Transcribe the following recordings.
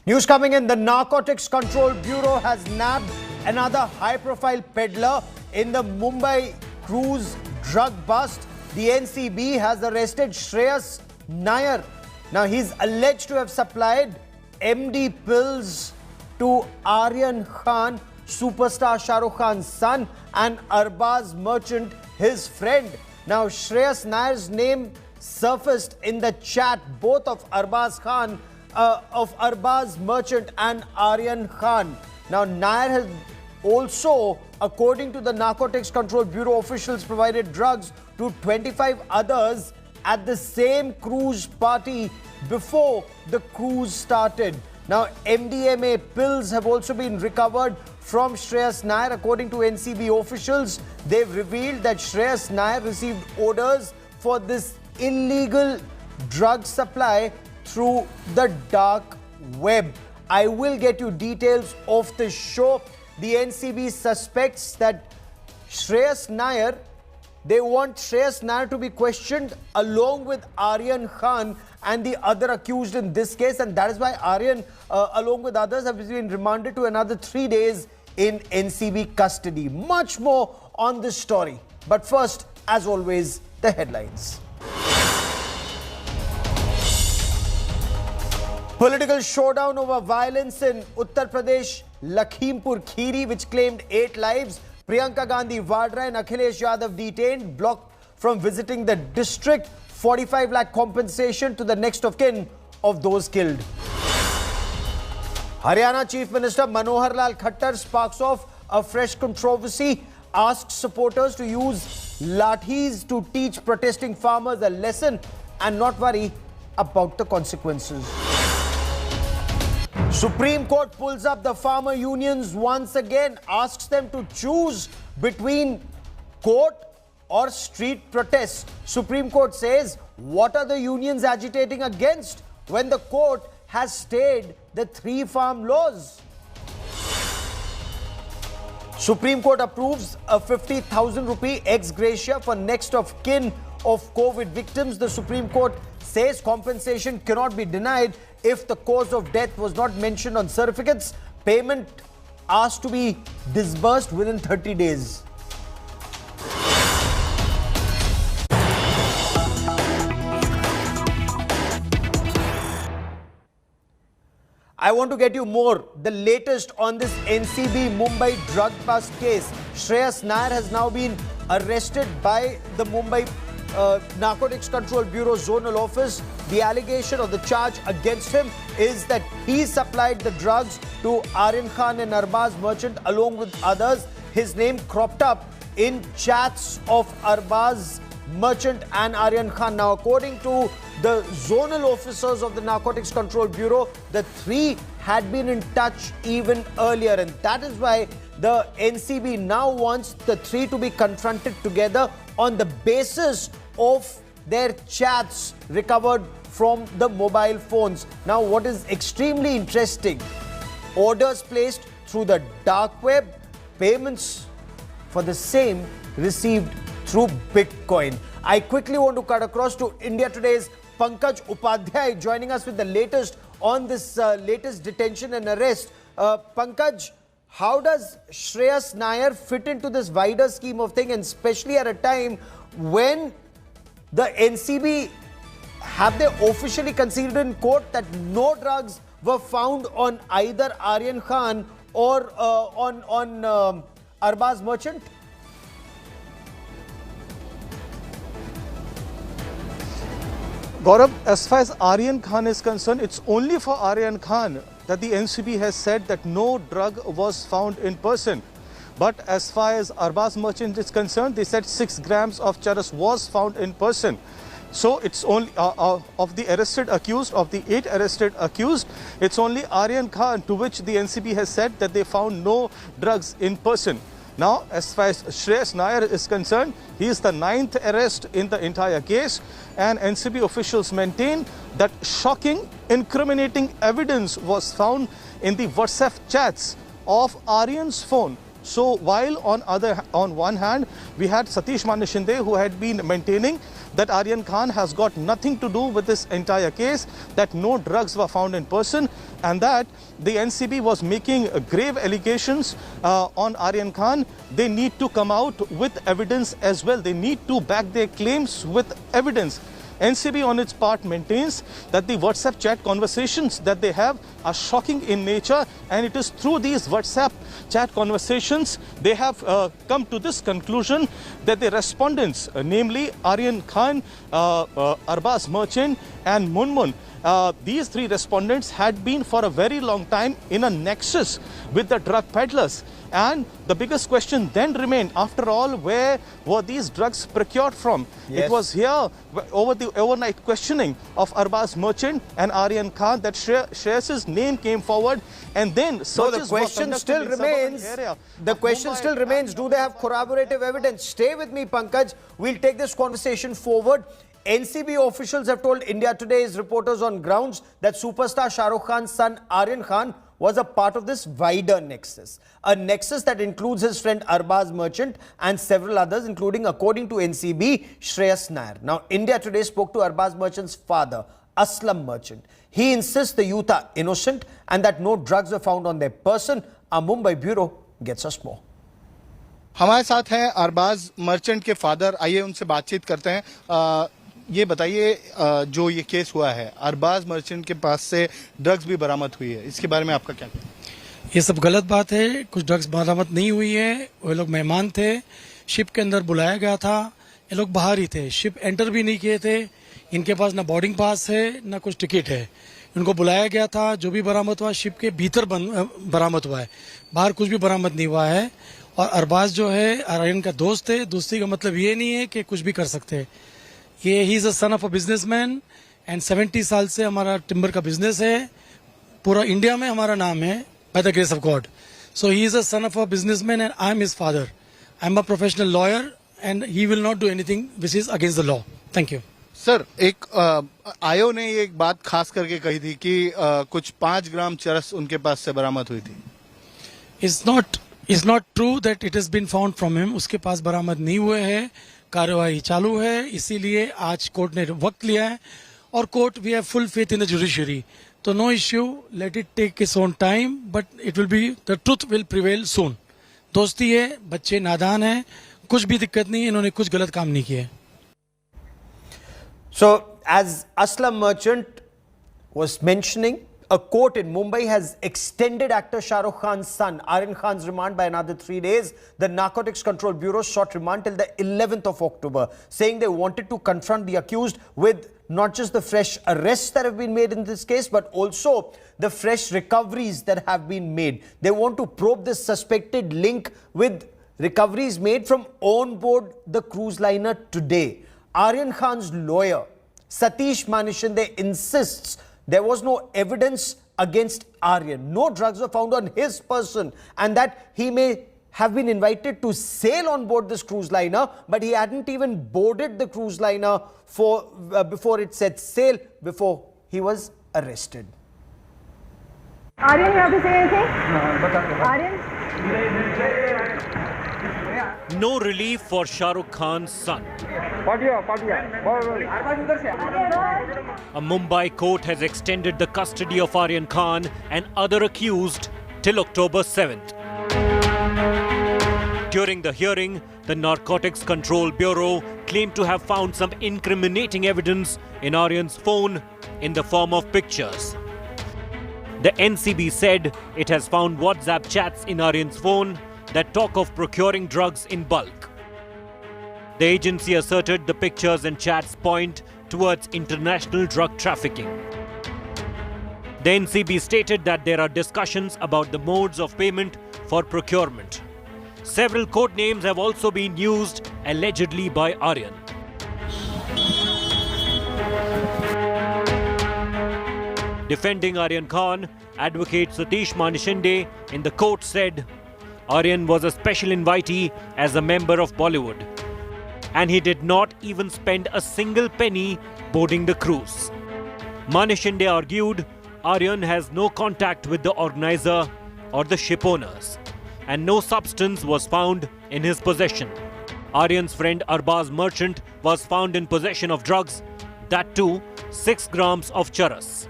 News coming in, the Narcotics Control Bureau has nabbed another high-profile peddler in the Mumbai cruise drug bust. The NCB has arrested Shreyas Nair. Now, he's alleged to have supplied MD pills to Aryan Khan, superstar Shah Rukh Khan's son, and Arbaz Merchant, his friend. Now, Shreyas Nair's name surfaced in the chat both of Arbaz Merchant and Aryan Khan. Now, Nair has also, according to the Narcotics Control Bureau officials, provided drugs to 25 others at the same cruise party before the cruise started. Now, MDMA pills have also been recovered from Shreyas Nair. According to NCB officials, they've revealed that Shreyas Nair received orders for this illegal drug supply through the dark web. I will get you details of the show. The NCB suspects that Shreyas Nair, they want Shreyas Nair to be questioned along with Aryan Khan and the other accused in this case, and that is why Aryan, along with others, have been remanded to another 3 days in NCB custody. Much more on this story. But first, as always, the headlines. Political showdown over violence in Uttar Pradesh, Lakhimpur Kheri, which claimed 8 lives. Priyanka Gandhi Vadra and Akhilesh Yadav detained, blocked from visiting the district. 45 lakh compensation to the next of kin of those killed. Haryana Chief Minister Manohar Lal Khattar sparks off a fresh controversy, asks supporters to use lathis to teach protesting farmers a lesson and not worry about the consequences. Supreme Court pulls up the farmer unions once again, asks them to choose between court or street protests. Supreme Court says, what are the unions agitating against when the court has stayed the 3 farm laws? Supreme Court approves a 50,000 rupee ex gratia for next of kin of COVID victims. The Supreme Court says compensation cannot be denied if the cause of death was not mentioned on certificates. Payment asked to be disbursed within 30 days. I want to get you the latest on this NCB Mumbai drug bust case. Shreyas Nair has now been arrested by the Mumbai Narcotics Control Bureau Zonal Office. The allegation or the charge against him is that he supplied the drugs to Aryan Khan and Arbaz Merchant along with others. His name cropped up in chats of Arbaz Merchant and Aryan Khan. Now, according to the zonal officers of the Narcotics Control Bureau, the 3 had been in touch even earlier, and that is why the NCB now wants the 3 to be confronted together on the basis of their chats recovered from the mobile phones. Now, what is extremely interesting, orders placed through the dark web, payments for the same received through Bitcoin. I quickly want to cut across to India Today's Pankaj Upadhyay joining us with the latest on this latest detention and arrest. Pankaj, how does Shreyas Nair fit into this wider scheme of things, and especially at a time when the NCB have they officially conceded in court that no drugs were found on either Aryan Khan or on Arbaz Merchant? Gaurav, as far as Aryan Khan is concerned, it's only for Aryan Khan that the NCB has said that no drug was found in person. But as far as Arbaz Merchant is concerned, they said 6 grams of charas was found in person. So it's only of the arrested accused, of the 8 arrested accused, it's only Aryan Khan to which the NCB has said that they found no drugs in person. Now, as far as Shreyas Nair is concerned, he is the 9th arrest in the entire case, and NCB officials maintain that shocking, incriminating evidence was found in the WhatsApp chats of Aryan's phone. So while on one hand, we had Satish Manu Shinde, who had been maintaining that Aryan Khan has got nothing to do with this entire case, that no drugs were found in person, and that the NCB was making grave allegations on Aryan Khan. They need to come out with evidence as well. They need to back their claims with evidence. NCB on its part maintains that the WhatsApp chat conversations that they have are shocking in nature, and it is through these WhatsApp chat conversations they have come to this conclusion that the respondents, namely Aryan Khan, Arbaz Merchant and Munmun, these three respondents had been for a very long time in a nexus with the drug peddlers. And the biggest question then remained, after all, where were these drugs procured from? Yes. It was here, over the overnight questioning of Arbaz Merchant and Aryan Khan, that Shreyas's name came forward, and then searches the question still remains. The question still remains, do they have corroborative evidence? Stay with me, Pankaj. We'll take this conversation forward. NCB officials have told India Today's reporters on grounds that superstar Shah Rukh Khan's son Aryan Khan was a part of this wider nexus. A nexus that includes his friend Arbaz Merchant and several others, including, according to NCB, Shreyas Nair. Now, India Today spoke to Arbaz Merchant's father, Aslam Merchant. He insists the youth are innocent and that no drugs were found on their person. Our Mumbai bureau gets us more. हमारे साथ हैं Arbaaz merchant के father, आइए उनसे बातचीत करते हैं। ये बताइए, जो ये केस हुआ है, अरबाज मर्चेंट के पास से ड्रग्स भी बरामद हुई है, इसके बारे में आपका क्या कहना है? ये सब गलत बात है। कुछ ड्रग्स बरामद नहीं हुई है। वो लोग मेहमान थे, शिप के अंदर बुलाया गया था, ये लोग बाहर ही थे, शिप एंटर भी नहीं किए थे। इनके पास ना बोर्डिंग पास है ना कुछ टिकट है। इनको बुलाया गया था, जो भी बरामद हुआ शिप के भीतर बरामद हुआ है, बाहर कुछ भी बरामद नहीं हुआ है। और अरबाज जो है आर्यन का दोस्त है। दोस्ती का मतलब ये नहीं है कि कुछ भी कर सकते हैं। ये he is a son of a businessman and 70 साल से हमारा टिम्बर का बिजनेस है। पूरा इंडिया में हमारा नाम है by the grace of God. So he is a son of a businessman and I am his father. I am a professional lawyer and he will not do anything which is against the law. Thank you sir, एक आयो ने ये एक बात खास करके कही थी कि कुछ 5 ग्राम चरस उनके पास से बरामद हुई थी। It's not true that it has been found from him. उसके पास बरामद नहीं हुए हैं। कार्यवाही चालू है, इसीलिए आज कोर्ट ने वक्त लिया है और court we have full faith in the judiciary. तो no issue, let it take its own time, but it will be the truth will prevail soon. दोस्ती है, बच्चे नादान हैं, कुछ भी दिक्कत नहीं, इन्होंने कुछ गलत काम नहीं किए। So, as Aslam Merchant was mentioning, a court in Mumbai has extended actor Shah Rukh Khan's son Aryan Khan's remand by another 3 days. The Narcotics Control Bureau sought remand till the 11th of October, saying they wanted to confront the accused with not just the fresh arrests that have been made in this case, but also the fresh recoveries that have been made. They want to probe this suspected link with recoveries made from on board the cruise liner today. Aryan Khan's lawyer, Satish Manishinde, insists there was no evidence against Aryan. No drugs were found on his person, and that he may have been invited to sail on board this cruise liner, but he hadn't even boarded the cruise liner before it set sail, before he was arrested. Aryan, you have to say anything? Aryan? No relief for Shah Rukh Khan's son. A Mumbai court has extended the custody of Aryan Khan and other accused till October 7th. During the hearing, the Narcotics Control Bureau claimed to have found some incriminating evidence in Aryan's phone in the form of pictures. The NCB said it has found WhatsApp chats in Aryan's phone that talk of procuring drugs in bulk. The agency asserted the pictures and chats point towards international drug trafficking. The NCB stated that there are discussions about the modes of payment for procurement. Several code names have also been used, allegedly by Aryan. Defending Aryan Khan, advocate Satish Manishinde in the court said Aryan was a special invitee as a member of Bollywood, and he did not even spend a single penny boarding the cruise. Manishinde argued Aryan has no contact with the organizer or the ship owners, and no substance was found in his possession. Aryan's friend Arbaz Merchant was found in possession of drugs, that too 6 grams of charas.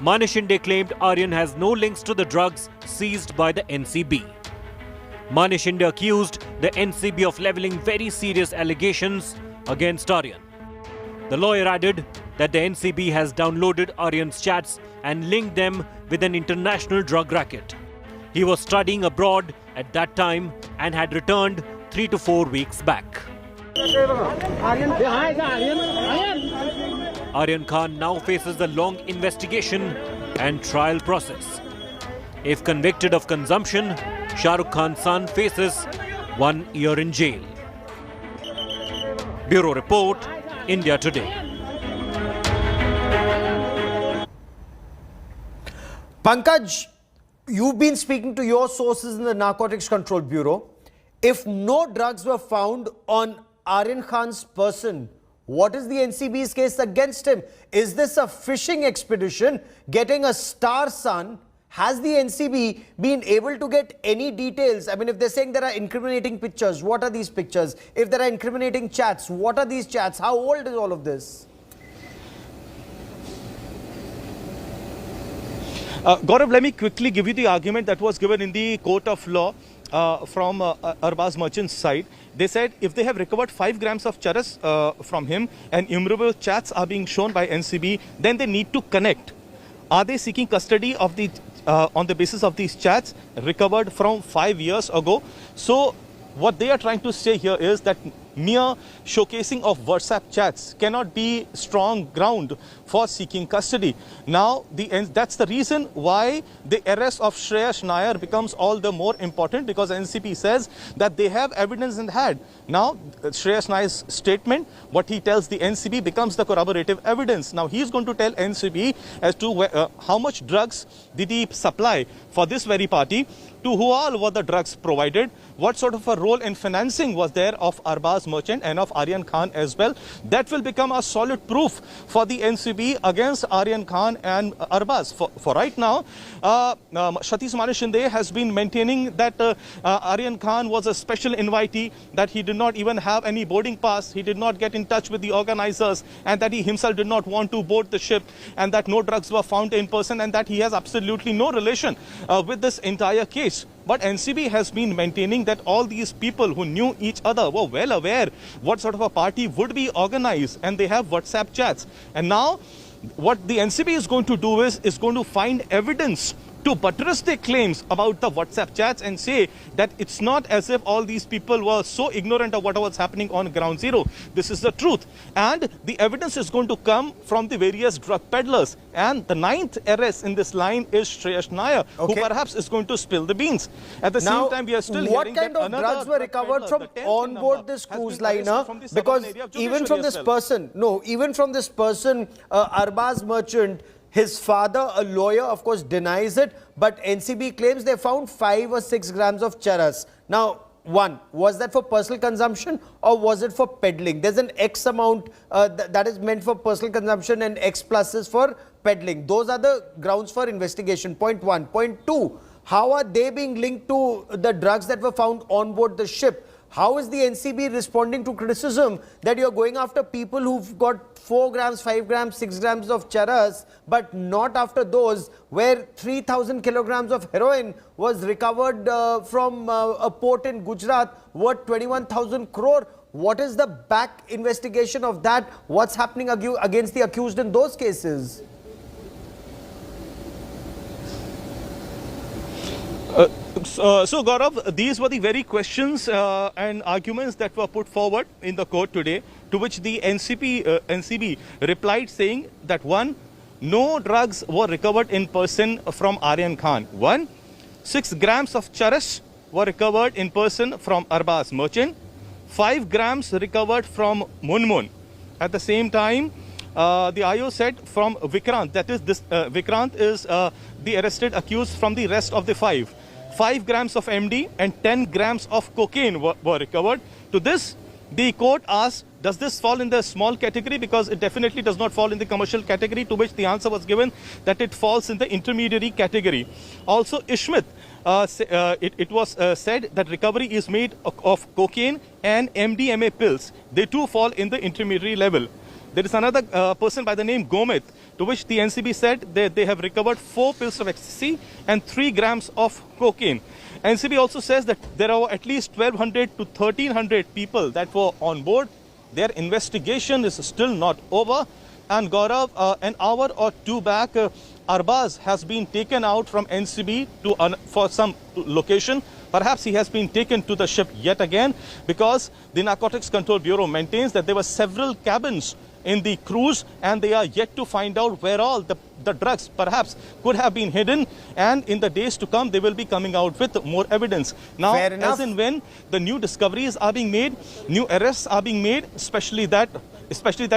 Manish Shinde claimed Aryan has no links to the drugs seized by the NCB. Manish Shinde accused the NCB of levelling very serious allegations against Aryan. The lawyer added that the NCB has downloaded Aryan's chats and linked them with an international drug racket. He was studying abroad at that time and had returned 3 to 4 weeks back. Aryan Khan now faces a long investigation and trial process. If convicted of consumption, Shah Rukh Khan's son faces 1 year in jail. Bureau Report, India Today. Pankaj, you've been speaking to your sources in the Narcotics Control Bureau. If no drugs were found on Aryan Khan's person, what is the NCB's case against him? Is this a fishing expedition getting a star son? Has the NCB been able to get any details? I mean, if they're saying there are incriminating pictures, what are these pictures? If there are incriminating chats, what are these chats? How old is all of this? Gaurav, let me quickly give you the argument that was given in the court of law from Arbaz Merchant's side. They said if they have recovered 5 grams of charas from him and innumerable chats are being shown by NCB, then they need to connect. Are they seeking custody of the on the basis of these chats recovered from 5 years ago? So what they are trying to say here is that mere showcasing of WhatsApp chats cannot be strong ground for seeking custody. Now, that's the reason why the arrest of Shreyas Nair becomes all the more important, because NCB says that they have evidence in hand. Now, Shreyas Nair's statement, what he tells the NCB becomes the corroborative evidence. Now, he's going to tell NCB as to how much drugs did he supply for this very party, to who all were the drugs provided, what sort of a role in financing was there of Arbaz Merchant and of Aryan Khan as well. That will become a solid proof for the NCB against Aryan Khan and Arbaz. For right now, Satish Manish Shinde has been maintaining that Aryan Khan was a special invitee, that he did not even have any boarding pass, he did not get in touch with the organizers, and that he himself did not want to board the ship, and that no drugs were found in person, and that he has absolutely no relation with this entire case. But NCB has been maintaining that all these people who knew each other were well aware what sort of a party would be organized, and they have WhatsApp chats. And now what the NCB is going to do is going to find evidence to buttress their claims about the WhatsApp chats and say that it's not as if all these people were so ignorant of what was happening on ground zero. This is the truth. And the evidence is going to come from the various drug peddlers. And the 9th arrest in this line is Shreyas Nair, who perhaps is going to spill the beans. At the same time, we are still what hearing kind that of drugs were recovered from on board this cruise liner? Because even from this person, Arbaz Merchant, his father, a lawyer, of course, denies it, but NCB claims they found 5 or 6 grams of charas. Now, one, was that for personal consumption or was it for peddling? There's an X amount that is meant for personal consumption and X plus is for peddling. Those are the grounds for investigation. Point 1. Point 2, how are they being linked to the drugs that were found on board the ship? How is the NCB responding to criticism that you're going after people who've got 4 grams, 5 grams, 6 grams of charas, but not after those where 3,000 kilograms of heroin was recovered from a port in Gujarat worth 21,000 crore? What is the back investigation of that? What's happening against the accused in those cases? So Gaurav, these were the very questions and arguments that were put forward in the court today, to which the NCB replied saying that 1, no drugs were recovered in person from Aryan Khan. 1, 6 grams of charas were recovered in person from Arbaz Merchant. 5 grams recovered from Munmun. At the same time, the IO said from Vikrant, that is this Vikrant is the arrested accused from the rest of the 5. 5 grams of MD and 10 grams of cocaine were recovered. To this, the court asked, does this fall in the small category? Because it definitely does not fall in the commercial category, to which the answer was given that it falls in the intermediary category. Also, Ishmit, it was said that recovery is made of cocaine and MDMA pills. They too fall in the intermediary level. There is another person by the name Gomit, to which the NCB said that they have recovered 4 pills of ecstasy and 3 grams of cocaine. NCB also says that there are at least 1,200 to 1,300 people that were on board. Their investigation is still not over. And Gaurav, an hour or two back, Arbaz has been taken out from NCB for some location. Perhaps he has been taken to the ship yet again, because the Narcotics Control Bureau maintains that there were several cabins in the cruise, and they are yet to find out where all the drugs perhaps could have been hidden. And in the days to come, they will be coming out with more evidence. Now, as and when the new discoveries are being made, new arrests are being made, especially that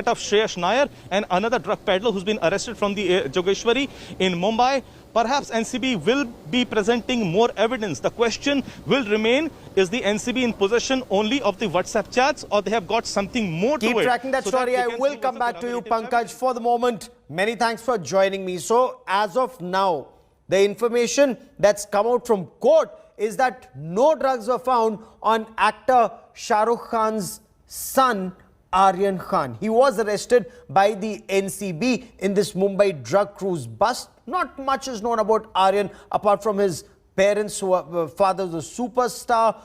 of Shreyas Nair and another drug peddler who's been arrested from the Jogeshwari in Mumbai. Perhaps NCB will be presenting more evidence. The question will remain, is the NCB in possession only of the WhatsApp chats, or they have got something more to it? Keep tracking that story. I will come back to you, Pankaj. For the moment, many thanks for joining me. So, as of now, the information that's come out from court is that no drugs were found on actor Shah Rukh Khan's son, Aryan Khan. He was arrested by the NCB in this Mumbai drug cruise bust. Not much is known about Aryan apart from his parents who are father the superstar.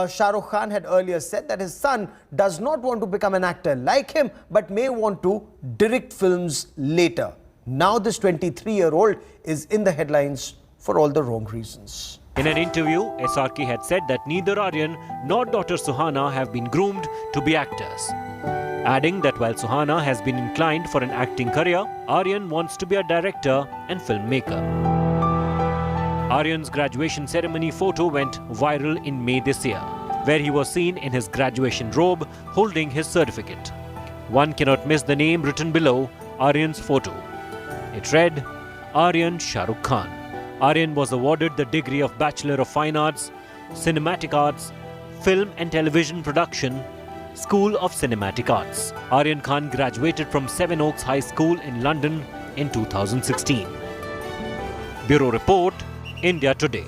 Shah Rukh Khan had earlier said that his son does not want to become an actor like him, but may want to direct films later. Now this 23-year-old is in the headlines for all the wrong reasons. In an interview, SRK had said that neither Aryan nor daughter Suhana have been groomed to be actors, adding that while Suhana has been inclined for an acting career, Aryan wants to be a director and filmmaker. Aryan's graduation ceremony photo went viral in May this year, where he was seen in his graduation robe holding his certificate. One cannot miss the name written below Aryan's photo. It read, Aryan Shah Rukh Khan. Aryan was awarded the degree of Bachelor of Fine Arts, Cinematic Arts, Film and Television Production, School of Cinematic Arts. Aryan Khan graduated from Sevenoaks High School in London in 2016. Bureau Report, India Today.